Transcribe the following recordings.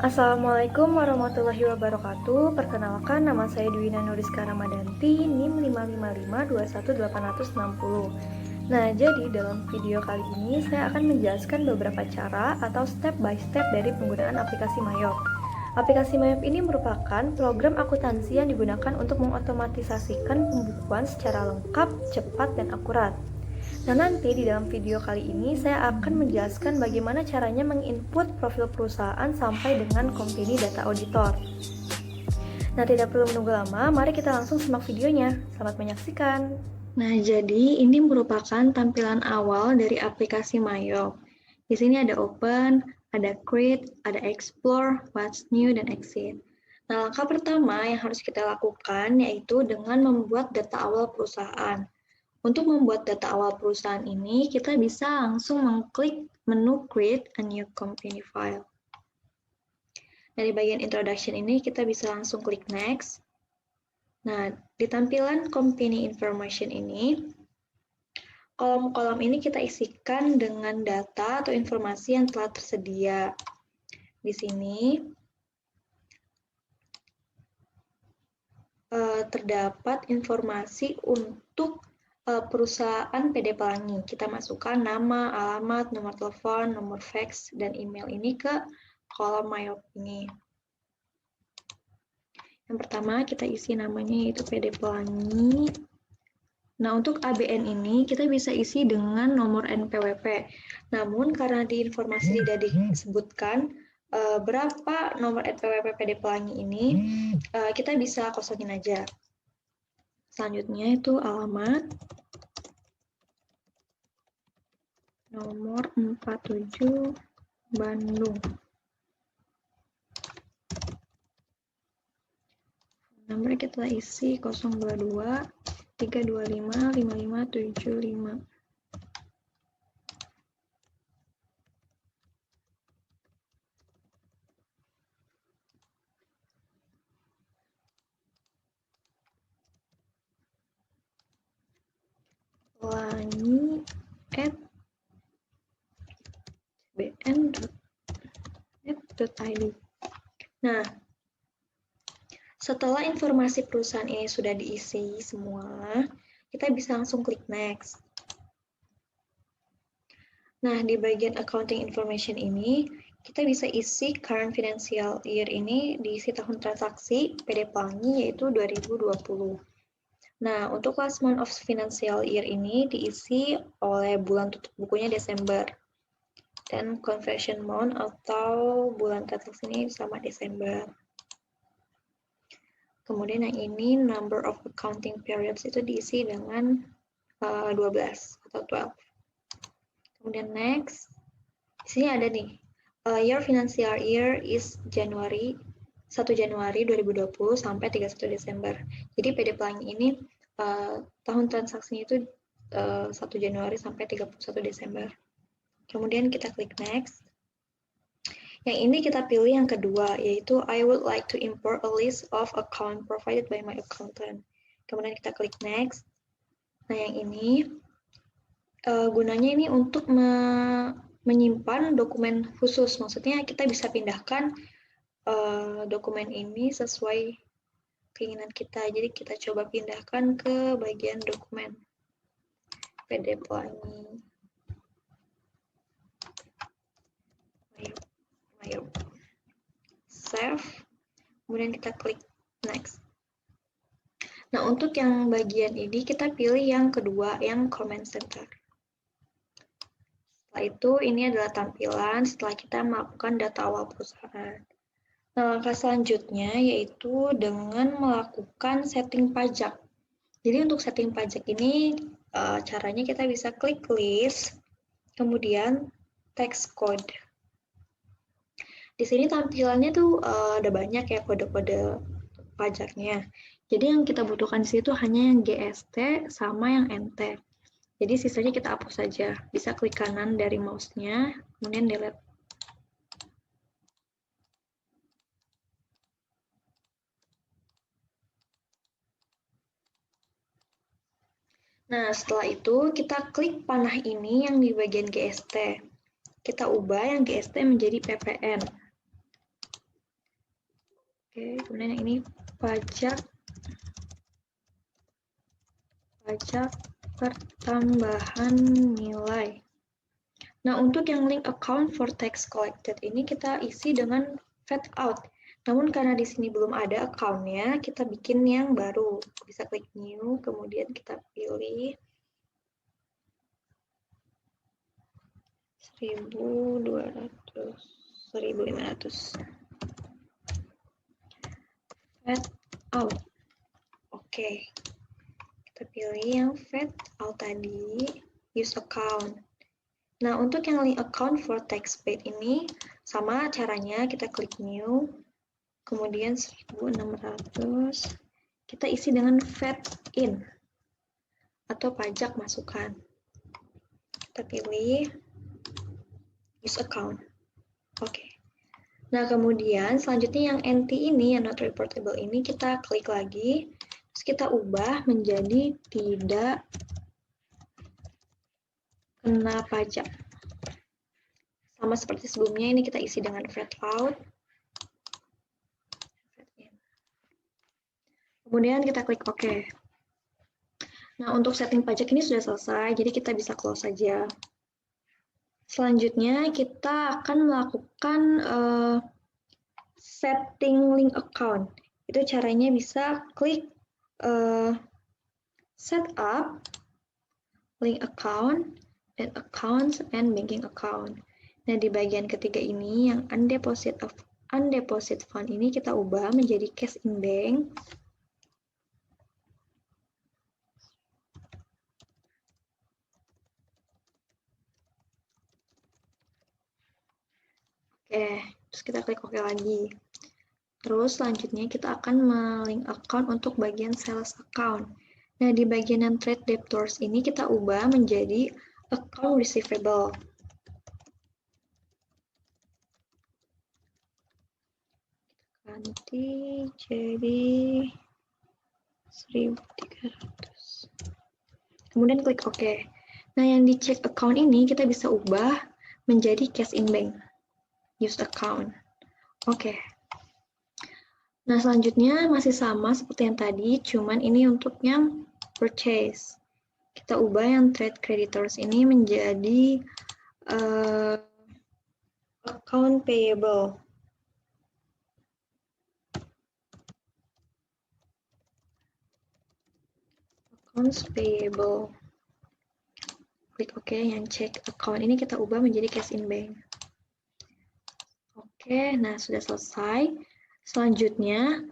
Assalamualaikum warahmatullahi wabarakatuh. Perkenalkan, nama saya Dwina Nuriska Ramadanti, NIM 555212860. Nah, jadi dalam video kali ini saya akan menjelaskan beberapa cara atau step by step dari penggunaan aplikasi Mayop. Aplikasi Mayop ini merupakan program akuntansi yang digunakan untuk mengotomatisasikan pembukuan secara lengkap, cepat, dan akurat. Nah, nanti di dalam video kali ini saya akan menjelaskan bagaimana caranya menginput profil perusahaan sampai dengan company data auditor. Nah, tidak perlu menunggu lama, mari kita langsung simak videonya. Selamat menyaksikan. Nah, jadi ini merupakan tampilan awal dari aplikasi Mayop. Di sini ada Open, ada Create, ada Explore, What's New, dan Exit. Nah, langkah pertama yang harus kita lakukan yaitu dengan membuat data awal perusahaan. Untuk membuat data awal perusahaan ini, kita bisa langsung mengklik menu Create a New Company File. Dari bagian Introduction ini, kita bisa langsung klik Next. Nah, di tampilan Company Information ini, kolom-kolom ini kita isikan dengan data atau informasi yang telah tersedia. Di sini, terdapat informasi untuk perusahaan PD Pelangi. Kita masukkan nama, alamat, nomor telepon, nomor fax, dan email ini ke kolom Mayop ini. Yang pertama kita isi namanya yaitu PD Pelangi. Nah, untuk ABN ini kita bisa isi dengan nomor NPWP. Namun karena di informasi tidak disebutkan berapa nomor NPWP PD Pelangi ini, kita bisa kosongin aja. Selanjutnya itu alamat nomor 47 Bandung. Nomor kita isi 022 325 5575. pelangi@bn.net.id. Nah, setelah informasi perusahaan ini sudah diisi semua, kita bisa langsung klik Next. Nah, di bagian Accounting Information ini, kita bisa isi current financial year ini diisi tahun transaksi PD Pelangi yaitu 2020. Nah, untuk last month of financial year ini diisi oleh bulan tutup bukunya Desember. Dan conversion month atau bulan transaksi ini sama Desember. Kemudian yang ini number of accounting periods itu diisi dengan 12 atau 12. Kemudian next, di sini ada nih, your financial year is Januari 1 Januari 2020 sampai 31 Desember. Jadi PD Pelangi ini tahun transaksinya itu 1 Januari sampai 31 Desember. Kemudian kita klik next. Yang ini kita pilih yang kedua, yaitu I would like to import a list of account provided by my accountant. Kemudian kita klik next. Nah, yang ini gunanya ini untuk menyimpan dokumen khusus. Maksudnya kita bisa pindahkan dokumen ini sesuai keinginan kita. Jadi kita coba pindahkan ke bagian dokumen PD Pelangi. Ayo. Save. Kemudian kita klik next. Nah, untuk yang bagian ini kita pilih yang kedua, yang comment center. Setelah itu, ini adalah tampilan setelah kita melakukan data awal perusahaan. Nah, langkah selanjutnya yaitu dengan melakukan setting pajak. Jadi untuk setting pajak ini caranya kita bisa klik list, kemudian text code. Di sini tampilannya tuh ada banyak ya kode-kode pajaknya. Jadi yang kita butuhkan di situ hanya yang GST sama yang NT. Jadi sisanya kita hapus saja. Bisa klik kanan dari mouse-nya, kemudian delete. Nah, setelah itu kita klik panah ini yang di bagian GST. Kita ubah yang GST menjadi PPN. Oke, kemudian yang ini pajak pertambahan nilai. Nah, untuk yang link account for tax collected ini kita isi dengan fade out. Namun karena di sini belum ada account-nya, kita bikin yang baru. Bisa klik new, kemudian kita pilih 1.200, 1.500. Fade out. Oke. Kita pilih yang fade out tadi, use account. Nah, untuk yang link account for tax paid ini, sama caranya kita klik new, kemudian 1.600, kita isi dengan fade in, atau pajak masukan. Kita pilih use account. Oke. Nah, kemudian selanjutnya yang NT ini, yang not reportable ini, kita klik lagi, terus kita ubah menjadi tidak kena pajak. Sama seperti sebelumnya, ini kita isi dengan fade out. Kemudian kita klik OK. Nah, untuk setting pajak ini sudah selesai, jadi kita bisa close saja. Selanjutnya, kita akan melakukan setting link account. Itu caranya bisa klik setup, link account, dan accounts and banking account. Nah, di bagian ketiga ini, yang undeposit fund ini kita ubah menjadi cash in bank. Oke, terus kita klik OK lagi. Terus selanjutnya kita akan melink account untuk bagian sales account. Nah, di bagian yang trade debtors ini kita ubah menjadi account receivable. Ganti jadi 1.300. Kemudian klik OK. Nah, yang di check account ini kita bisa ubah menjadi cash in bank. Use account. Oke. Nah, selanjutnya masih sama seperti yang tadi, cuman ini untuk yang purchase. Kita ubah yang trade creditors ini menjadi account payable. Accounts payable. Klik OK, yang check account ini kita ubah menjadi cash in bank. Oke, nah sudah selesai. Selanjutnya,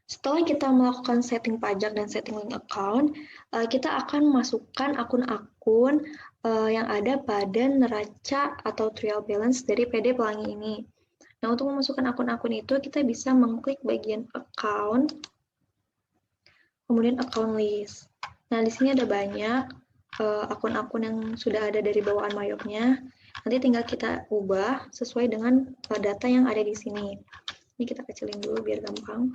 setelah kita melakukan setting pajak dan setting link account, kita akan masukkan akun-akun yang ada pada neraca atau trial balance dari PD Pelangi ini. Nah, untuk memasukkan akun-akun itu, kita bisa mengklik bagian account, kemudian account list. Nah, di sini ada banyak akun-akun yang sudah ada dari bawaan Mayopnya. Nanti tinggal kita ubah sesuai dengan data yang ada di sini. Ini kita kecilin dulu biar gampang.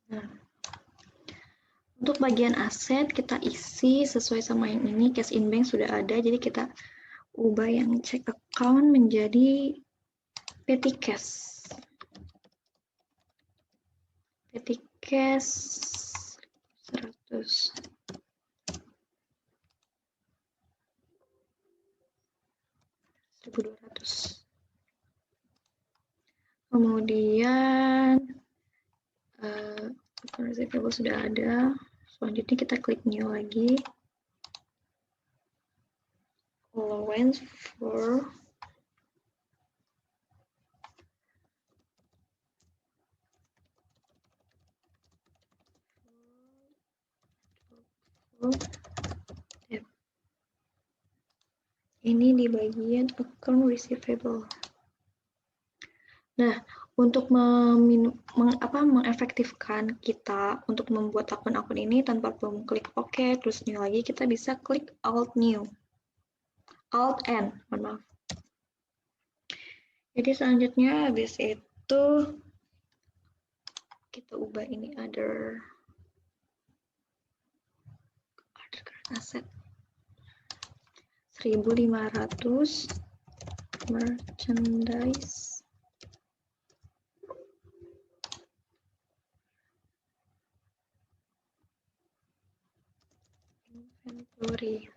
Nah, untuk bagian aset kita isi sesuai sama yang ini, cash in bank sudah ada, jadi kita ubah yang check account menjadi petty cash. Petty cash 100. Kemudian receivable sudah ada. Selanjutnya kita klik new lagi. Allowance for ini di bagian account receivable. Nah, untuk mengefektifkan kita untuk membuat akun-akun ini tanpa perlu klik OK, terus new lagi, kita bisa klik Alt New. Alt N, mohon maaf. Jadi selanjutnya habis itu kita ubah ini other current asset 1.500 merchandise inventory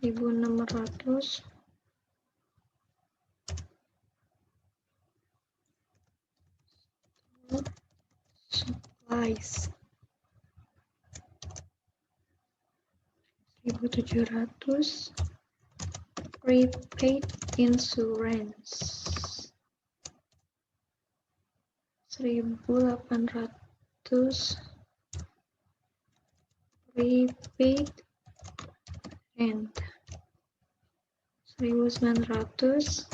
1.600 supplies 1.700 prepaid insurance 1.800 prepaid rent 1.900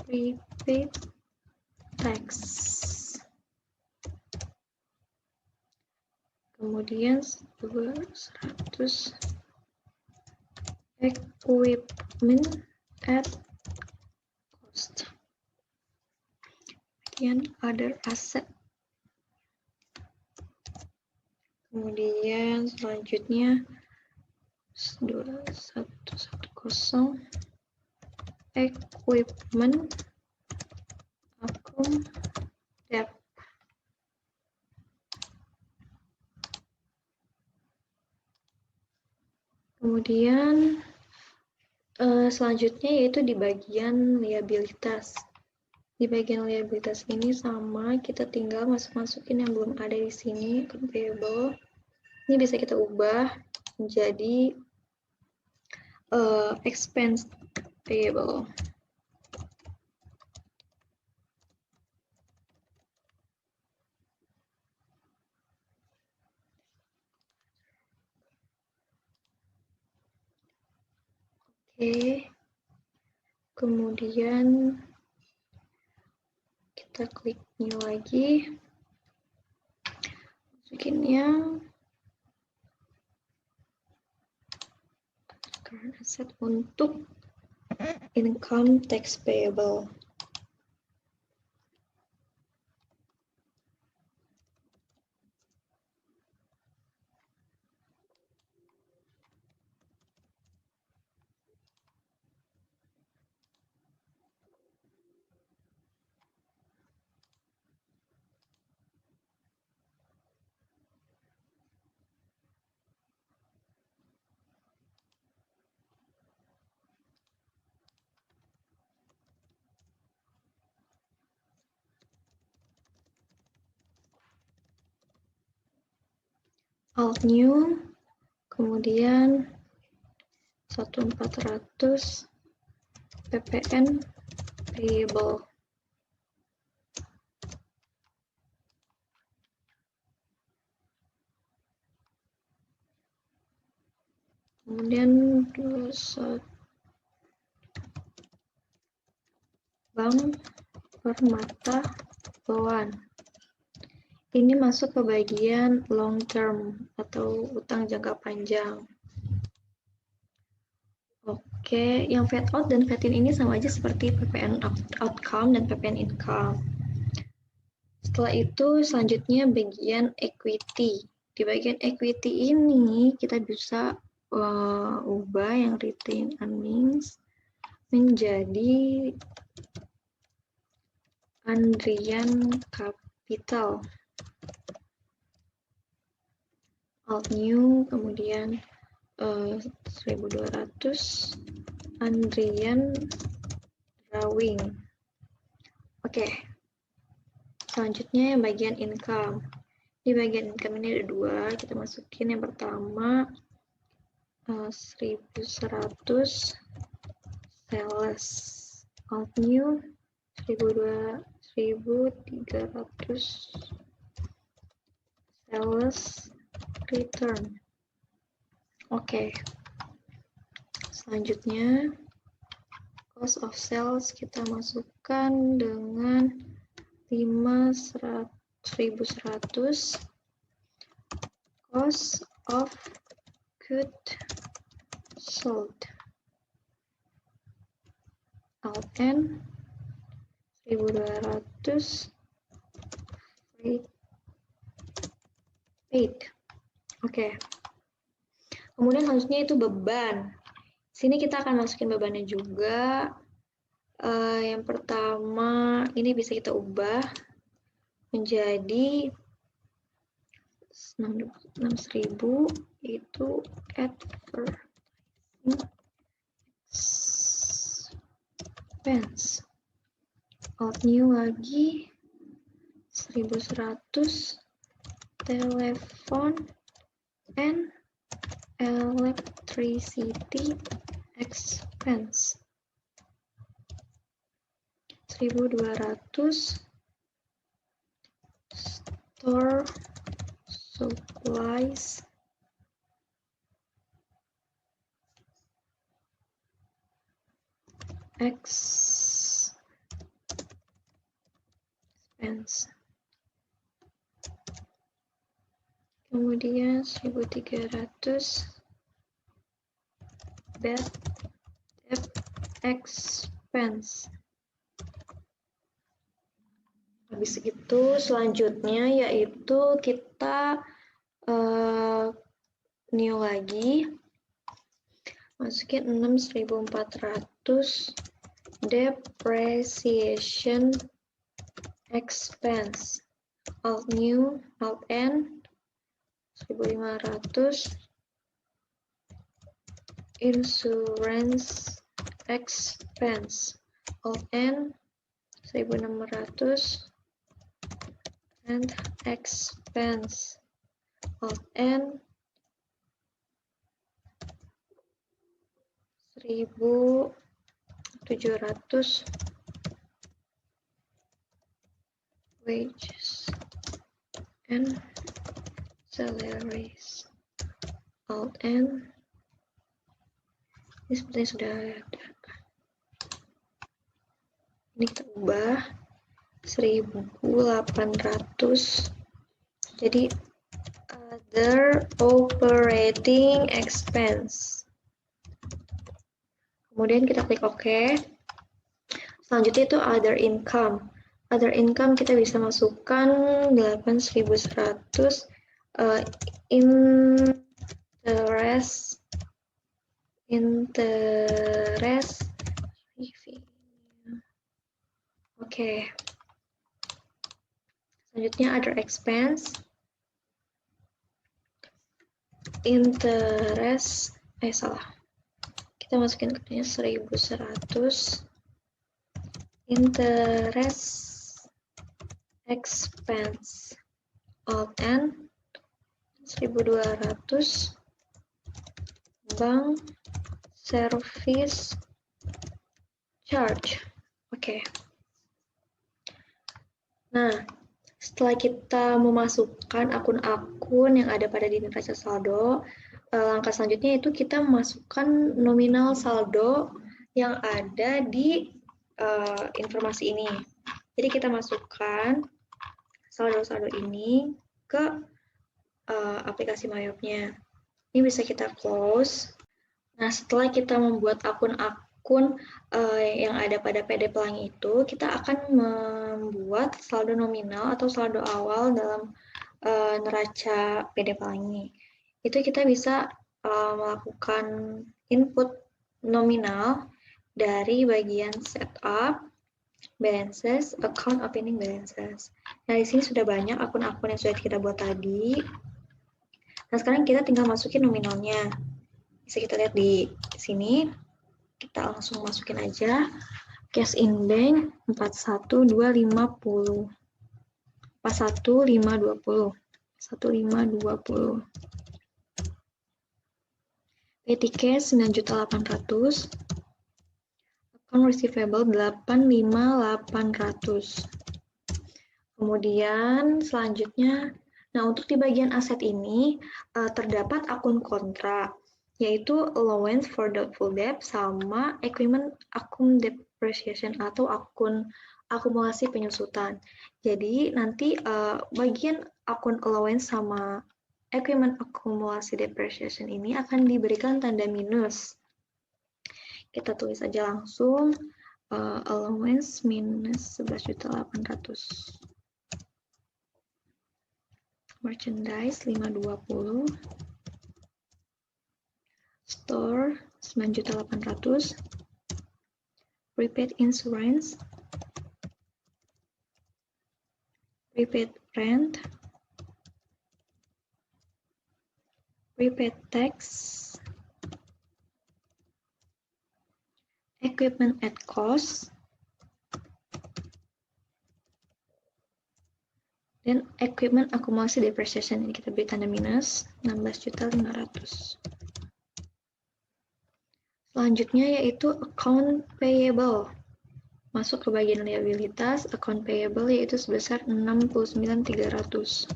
prepaid tax. Kemudian 200 equipment at cost. Kemudian other asset. Kemudian selanjutnya 2110 equipment akun debt. Kemudian selanjutnya yaitu di bagian liabilitas. Di bagian liabilitas ini sama, kita tinggal masukin yang belum ada di sini, account payable. Ini bisa kita ubah menjadi expense payable. Oke. Kemudian kita klik new lagi. Masukin yang current asset untuk income tax payable. Alt new, kemudian 1.400 PPN payable. Kemudian 21 Bank Permata Loan. Ini masuk ke bagian long term atau utang jangka panjang. Oke, yang fade out dan fade in ini sama aja seperti PPN outcome dan PPN income. Setelah itu selanjutnya bagian equity. Di bagian equity ini kita bisa ubah yang retained earnings menjadi Andrian Capital. Alt new, kemudian 1.200 Andrian Drawing. Oke. Selanjutnya yang bagian income. Di bagian income ini ada dua, kita masukin yang pertama 1.100 sales. Alt new 1.300 sales return. Oke. Selanjutnya Cost of sales kita masukkan dengan 1.100. Cost of good sold. Alt N 1.200. Paid. Oke. Kemudian selanjutnya itu beban. Sini kita akan masukin bebannya juga. Yang pertama, ini bisa kita ubah menjadi 6.000 itu advertising expense. Alt new lagi 1.100 telepon and electricity expense. 1.200 store supplies expense. Kemudian 1.300 bad debt expense. Habis itu selanjutnya yaitu kita new lagi masukin 6.400 depreciation expense. Alt new, Alt N 1.500 insurance expense. Alt N 1.600 and expense. Alt N 1.700 wages and salaries. Alt N ini sepertinya sudah ada. Ini kita ubah 1.800 jadi other operating expense. Kemudian kita klik OK. Selanjutnya itu other income. Other income kita bisa masukkan 8.100 interest revenue. Oke. Selanjutnya other expense. Interest, salah. Kita masukin kodenya 1.100. Interest expense. Alt N 1.200 bank service charge. Oke. Nah, setelah kita memasukkan akun-akun yang ada pada di neraca saldo, langkah selanjutnya itu kita memasukkan nominal saldo yang ada di informasi ini. Jadi kita masukkan saldo-saldo ini ke aplikasi Mayopnya. Ini bisa kita close. Nah, setelah kita membuat akun-akun yang ada pada PD Pelangi itu, kita akan membuat saldo nominal atau saldo awal dalam neraca PD Pelangi. Itu kita bisa melakukan input nominal dari bagian setup, balances, account opening balances. Nah, di sini sudah banyak akun-akun yang sudah kita buat tadi. Nah, sekarang kita tinggal masukin nominalnya. Bisa kita lihat di sini. Kita langsung masukin aja. Cash in bank 41250. 41520. 1520. Petty cash 9.800.000. Account receivable 85.800. Kemudian selanjutnya, nah untuk di bagian aset ini terdapat akun kontra. yaitu allowance for doubtful debt sama equipment account depreciation atau akun akumulasi penyusutan. Jadi nanti bagian akun allowance sama equipment akumulasi depreciation ini akan diberikan tanda minus. Kita tulis aja langsung allowance minus 11.800. Merchandise 520. Store 9.800. Prepaid insurance. Prepaid rent. Prepaid tax. Equipment at cost. Dan equipment akumulasi depreciation ini kita beri tanda minus 16.500. Selanjutnya yaitu account payable. Masuk ke bagian liabilitas, account payable yaitu sebesar 69.300.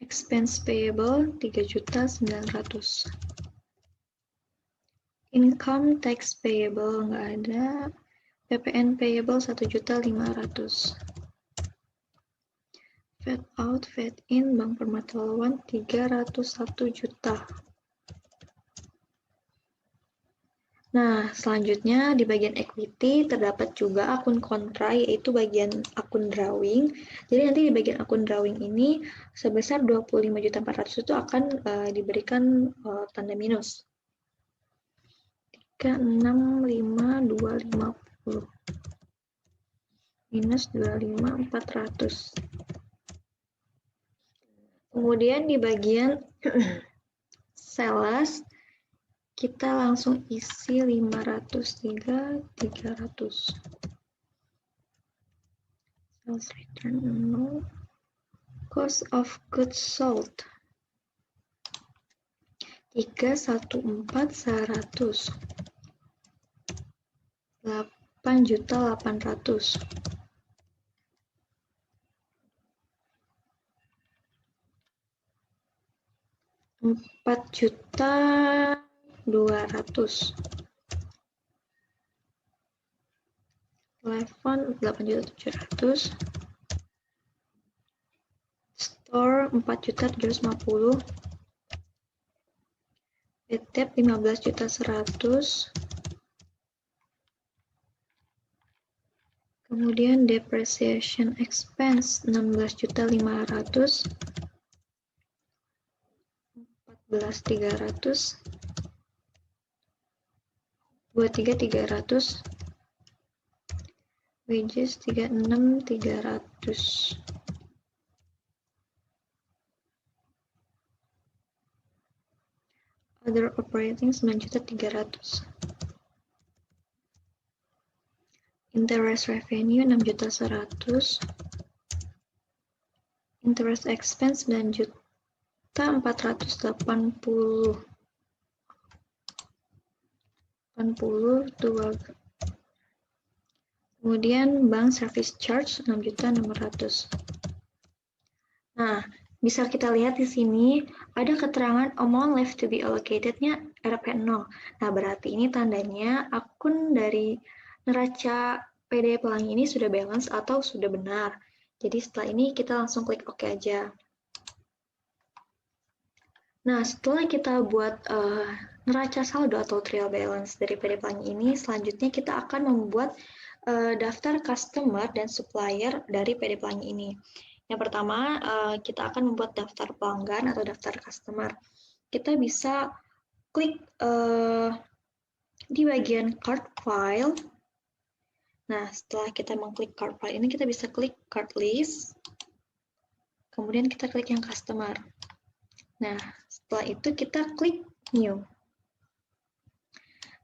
Expense payable 3.900. Income tax payable nggak ada. PPN payable 1.500. Fed out, fed in, Bank Permata Lawan 301 juta. Nah, selanjutnya di bagian equity terdapat juga akun kontra, yaitu bagian akun drawing. Jadi nanti di bagian akun drawing ini sebesar 25.400 itu akan diberikan tanda minus. 365.250 minus 25.400. Kemudian di bagian sales kita langsung isi 503.300. Sales return 0. Cost of goods sold 314.100. 8.800. Rp4.200.000. Telepon 8.700.000. Store 4.750.000. Debt 15.100.000. Kemudian depreciation expense 16.500.000. 14.300. 23.300. Wages 36.300. Other operating 9.300. Interest revenue 6.100. Interest expense 9.480. 82. Kemudian bank service charge 6.600. Nah, bisa kita lihat di sini ada keterangan amount left to be allocated-nya Rp0. Nah, berarti ini tandanya akun dari neraca PD Pelangi ini sudah balance atau sudah benar. Jadi setelah ini kita langsung klik OK aja. Nah, setelah kita buat neraca saldo atau trial balance dari PD Pelangi ini, selanjutnya kita akan membuat daftar customer dan supplier dari PD Pelangi ini. Yang pertama, kita akan membuat daftar pelanggan atau daftar customer. Kita bisa klik di bagian cart file. Nah, setelah kita mengklik cart file ini, kita bisa klik cart list. Kemudian kita klik yang customer. Nah, setelah itu kita klik new.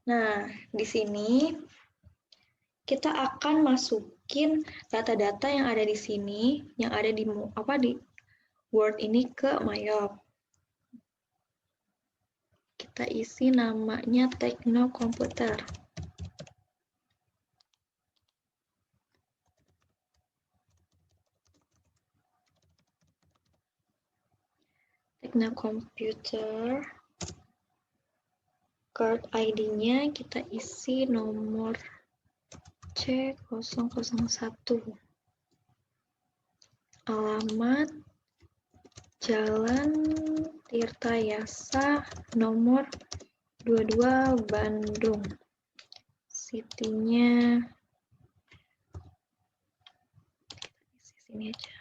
Nah, di sini kita akan masukin data-data yang ada di sini, yang ada di Word ini ke Mayop. Kita isi namanya Tekno Komputer. Type-nya komputer, card ID-nya kita isi nomor C001, alamat Jalan Tirta Yasa nomor 22 Bandung, city-nya sini aja.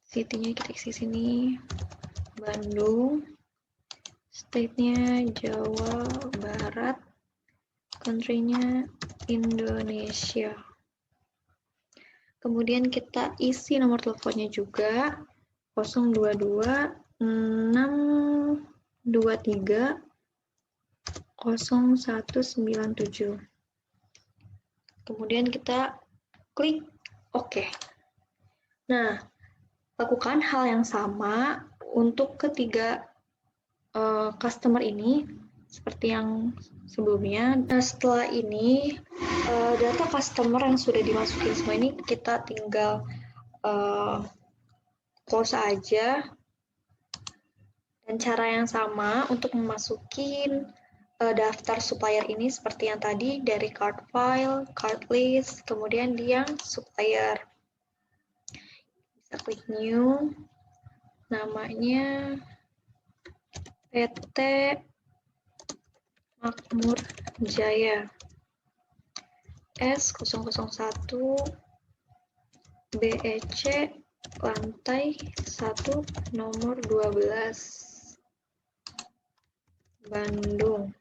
City-nya kita isi sini, Bandung. State-nya Jawa Barat. Country-nya Indonesia. Kemudian kita isi nomor teleponnya juga, 022 623 0197. Kemudian kita klik OK. Nah, lakukan hal yang sama untuk ketiga customer ini seperti yang sebelumnya. Nah, setelah ini data customer yang sudah dimasukin semua ini kita tinggal close aja. Dan cara yang sama untuk memasukin daftar supplier ini seperti yang tadi dari card file, card list, kemudian di yang supplier. Bisa klik new, namanya PT Makmur Jaya S001 BEC lantai 1 nomor 12 Bandung,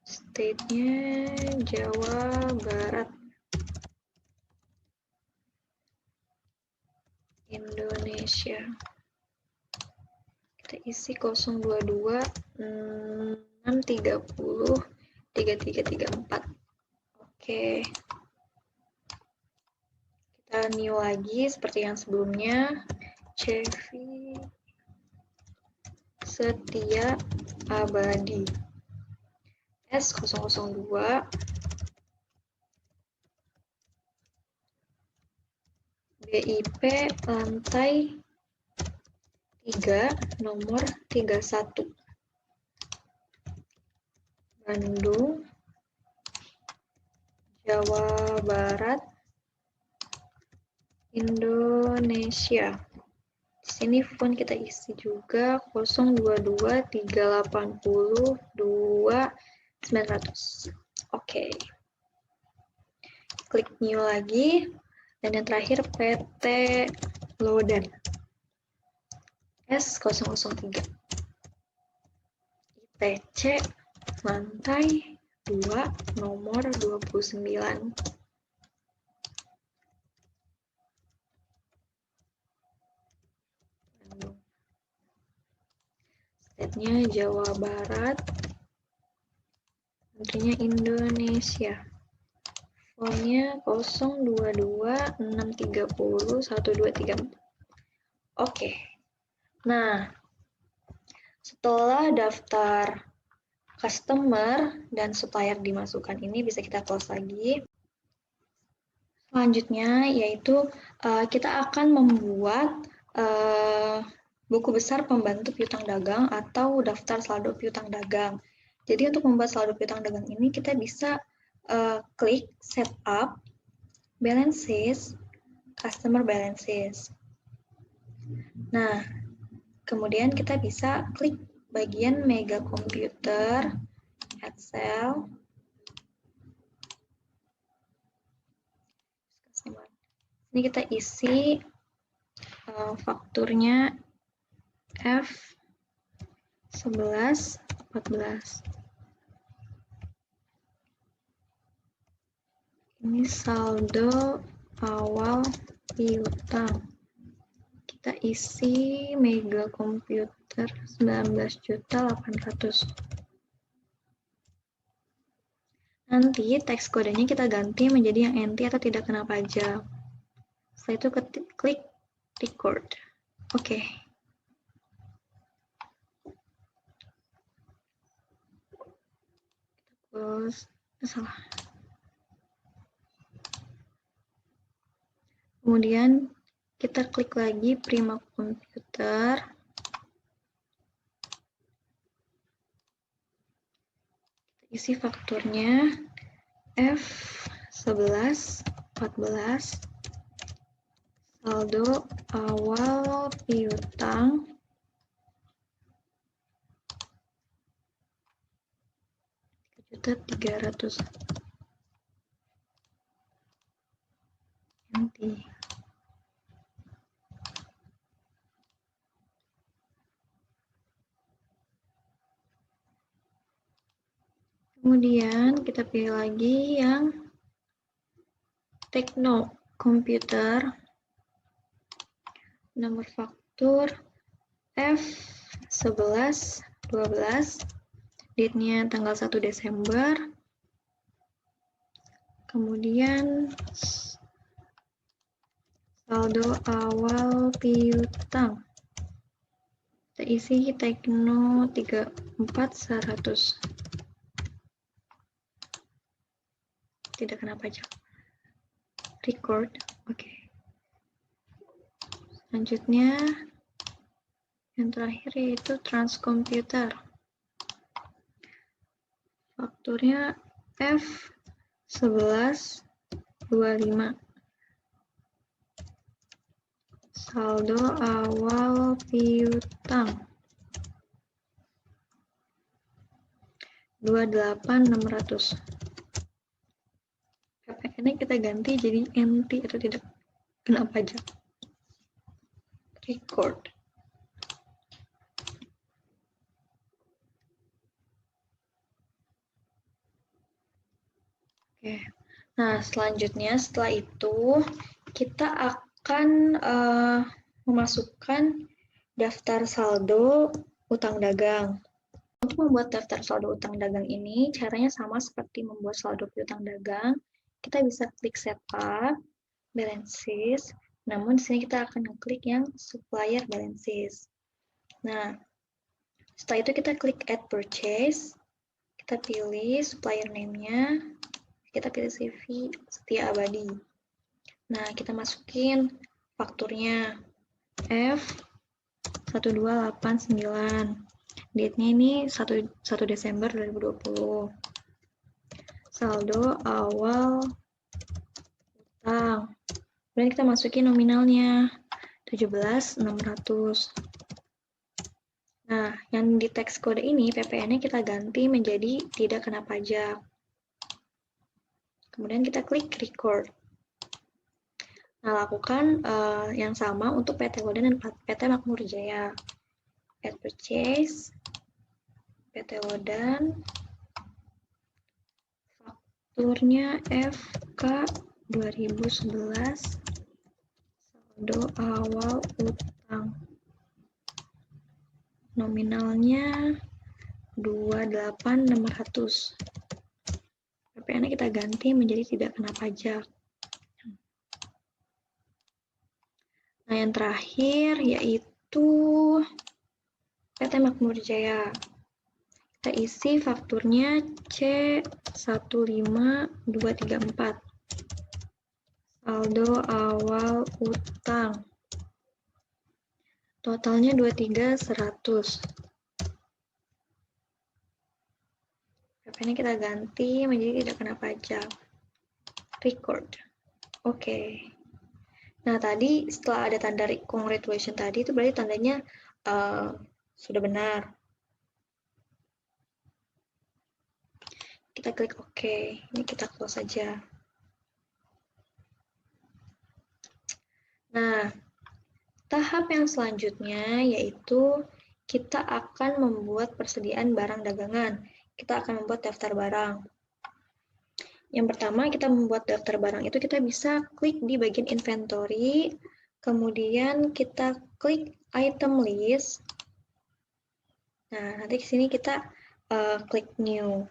state-nya Jawa Barat, Indonesia. Kita isi 022 630 3334. Oke. Kita new lagi seperti yang sebelumnya. Cevi Setia Abadi S002 BIP lantai 3 nomor 31 Bandung, Jawa Barat, Indonesia. Di sini phone kita isi juga 022 380 2900. Oke. Klik new lagi. Dan yang terakhir PT Lodan S003 ITC lantai 2 nomor 29 Bandung. State-nya Jawa Barat, country-nya Indonesia. Phone-nya 022 630 1234. Oke. Nah, setelah daftar customer dan supplier dimasukkan ini bisa kita close lagi. Selanjutnya yaitu kita akan membuat buku besar pembantu piutang dagang atau daftar saldo piutang dagang. Jadi untuk membuat saldo piutang dagang ini kita bisa klik setup balances, customer balances. Nah, kemudian kita bisa klik bagian mega komputer, Excel, ini kita isi fakturnya F1114. Ini saldo awal piutang. Kita isi mega komputer 19.800. Nanti teks kodenya kita ganti menjadi yang NT atau tidak kena pajak. Setelah itu klik record. Oke. Close. Salah. Kemudian Kita klik lagi Prima Komputer. Isi fakturnya F11 14, saldo awal piutang Rp3.300.000. Kemudian kita pilih lagi yang Tekno Komputer, nomor faktur F11 12, date-nya tanggal 1 Desember, kemudian saldo awal piutang, kita isi Tekno 34.100, tidak kena pajak. Record, oke. Selanjutnya yang terakhir yaitu Transkomputer, fakturnya F11 25, saldo awal piutang 28.600. PPN-nya kita ganti jadi NT atau tidak kena pajak. Record. Oke. Nah, selanjutnya setelah itu kita akan memasukkan daftar saldo utang dagang. Untuk membuat daftar saldo utang dagang ini, caranya sama seperti membuat saldo piutang dagang. Kita bisa klik Setup, Balances, namun di sini kita akan klik yang Supplier Balances. Nah, setelah itu kita klik Add Purchase, kita pilih supplier name-nya, kita pilih CV Setia Abadi. Nah, kita masukin fakturnya F1289. Date-nya ini 1 Desember 2020. Saldo awal utang. Kemudian kita masukin nominalnya 17.600. Nah, yang di teks kode ini PPN-nya kita ganti menjadi tidak kena pajak. Kemudian kita klik Record. Nah, lakukan yang sama untuk PT Wodan dan PT Makmur Jaya. Add Purchase, PT Wodan, fakturnya FK 2011, saldo awal utang, nominalnya 28.600. PPN-nya kita ganti menjadi tidak kena pajak. Nah, yang terakhir yaitu PT Makmur Jaya. Kita isi fakturnya C15234. Saldo awal utang. Totalnya 23.100. PPN-nya kita ganti menjadi tidak kena pajak. Record. Oke. Nah, tadi setelah ada tanda congratulation tadi, itu berarti tandanya sudah benar. Kita klik OK. Ini kita close saja. Nah, tahap yang selanjutnya yaitu kita akan membuat persediaan barang dagangan. Kita akan membuat daftar barang. Yang pertama, kita membuat daftar barang itu kita bisa klik di bagian inventory, kemudian kita klik item list. Nah, nanti di sini kita klik new.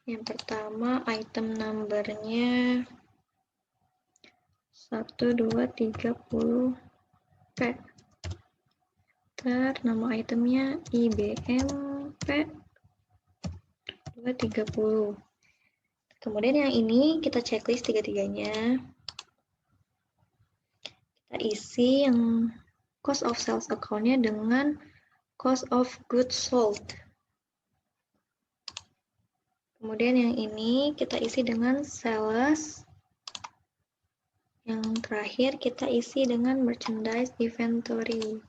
Yang pertama, item number-nya 1230P. Kita Insert, nama itemnya IBMP 230. Kemudian yang ini kita checklist tiga-tiganya. Kita isi yang cost of sales account-nya dengan cost of goods sold. Kemudian yang ini kita isi dengan sales. Yang terakhir kita isi dengan merchandise inventory.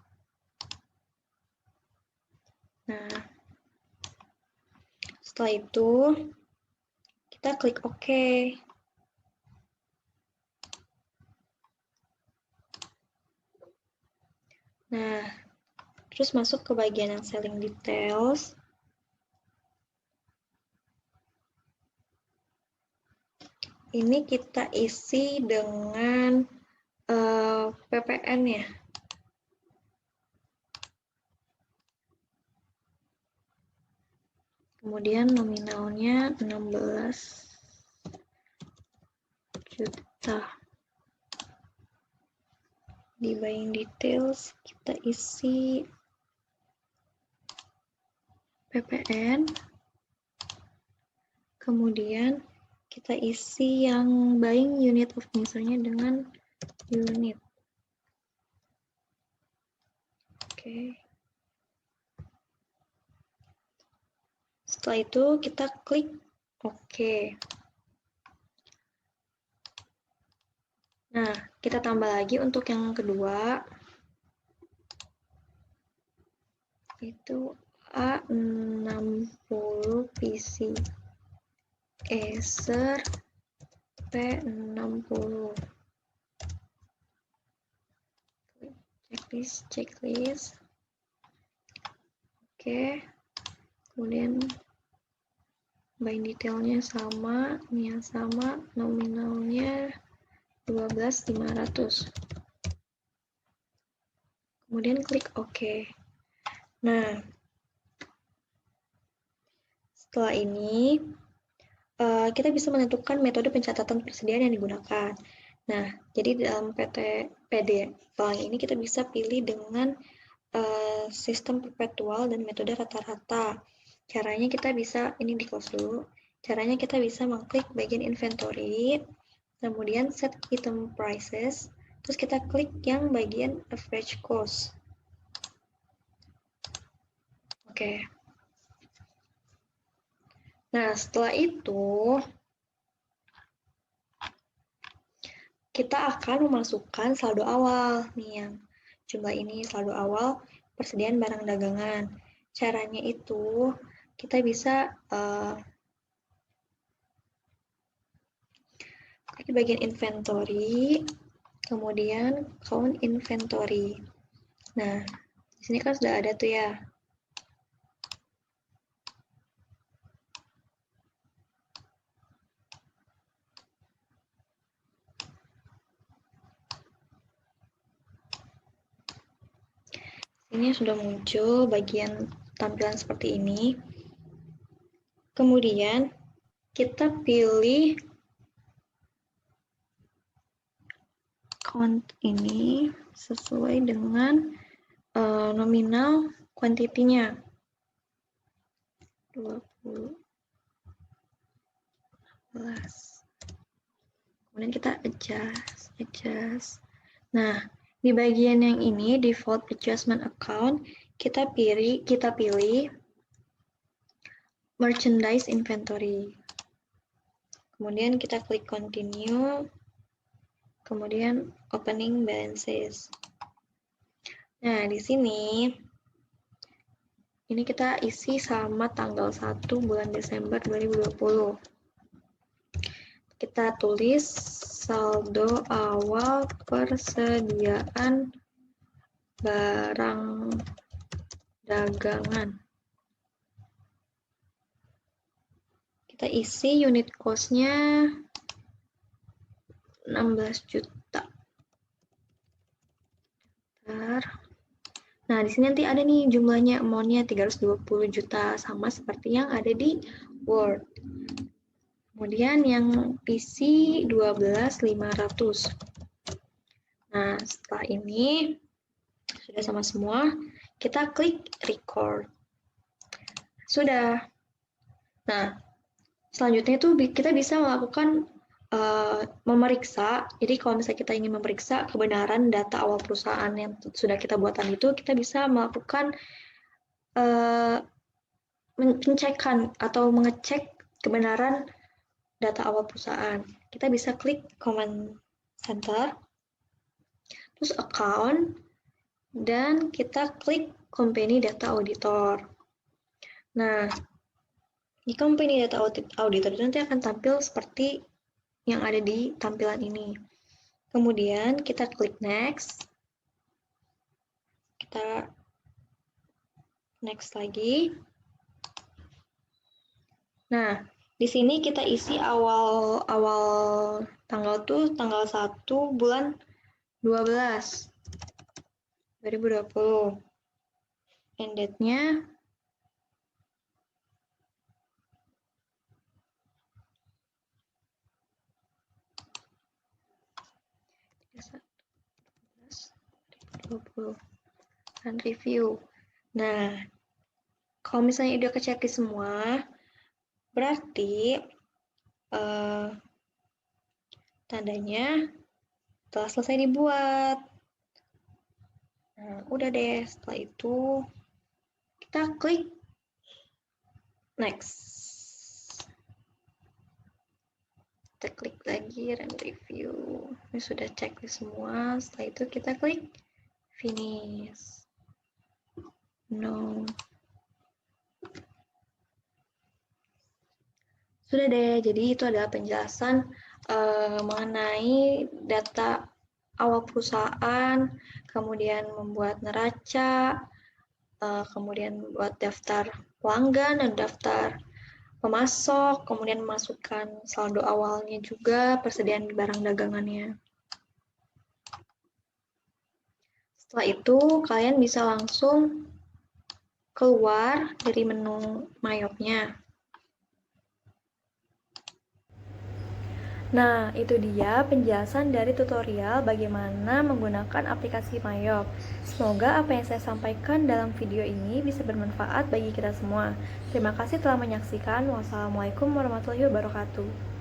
Nah, setelah itu kita klik OK. Nah, terus masuk ke bagian yang selling details. Ini kita isi dengan PPN ya. Kemudian nominalnya 16 juta. Di buying details kita isi PPN. Kemudian kita isi yang buying unit of misalnya dengan unit. Oke. Setelah itu kita klik OK. Nah, kita tambah lagi untuk yang kedua. Itu A60 PC. Acer P60. Checklist. Oke. Kemudian buying detailnya sama, ini yang sama, nominalnya 12.500. Kemudian klik OK. Nah, setelah ini kita bisa menentukan metode pencatatan persediaan yang digunakan. Nah, jadi dalam PD Bank ini kita bisa pilih dengan sistem perpetual dan metode rata-rata. Caranya kita bisa, ini di close dulu. Caranya kita bisa mengklik bagian inventory, kemudian set item prices, terus kita klik yang bagian average cost. Oke. Nah, setelah itu kita akan memasukkan saldo awal nih, yang jumlah ini saldo awal persediaan barang dagangan. Caranya itu kita bisa di bagian inventory, kemudian count inventory. Nah, di sini kan sudah ada tuh ya. Ini sudah muncul bagian tampilan seperti ini. Kemudian kita pilih count ini sesuai dengan nominal quantity-nya. 20. Kemudian kita adjust. Nah, di bagian yang ini default adjustment account kita pilih merchandise inventory. Kemudian kita klik continue. Kemudian opening balances. Nah, di sini ini kita isi sama tanggal 1 bulan Desember 2020. Kita tulis saldo awal persediaan barang dagangan. Kita isi unit cost-nya 16 juta. Nah, di sini nanti ada nih jumlahnya, amount-nya 320 juta, sama seperti yang ada di Word. Kemudian yang PC 12.500. Nah, setelah ini sudah sama semua, Kita klik record. Sudah. Nah, selanjutnya itu kita bisa melakukan memeriksa. Jadi kalau misalnya kita ingin memeriksa kebenaran data awal perusahaan yang sudah kita buatan itu, kita bisa melakukan pengecekan atau mengecek kebenaran data awal perusahaan. Kita bisa klik command center, terus account, dan kita klik company data auditor. Nah, di company data auditor itu nanti akan tampil seperti yang ada di tampilan ini. Kemudian kita klik next. Kita next lagi. Nah, di sini kita isi awal tanggal tuh tanggal 1 bulan 12 2020. End date-nya dan review. Nah, kalau misalnya udah kecek semua, berarti tandanya telah selesai dibuat. Nah, udah deh. Setelah itu kita klik next. Kita klik lagi run review. Ini sudah checklist semua. Setelah itu kita klik finish. No. Sudah deh, jadi itu adalah penjelasan mengenai data awal perusahaan, kemudian membuat neraca, kemudian membuat daftar pelanggan dan daftar pemasok, kemudian memasukkan saldo awalnya juga, persediaan barang dagangannya. Setelah itu, kalian bisa langsung keluar dari menu Mayop-nya. Nah, itu dia penjelasan dari tutorial bagaimana menggunakan aplikasi Mayop. Semoga apa yang saya sampaikan dalam video ini bisa bermanfaat bagi kita semua. Terima kasih telah menyaksikan. Wassalamualaikum warahmatullahi wabarakatuh.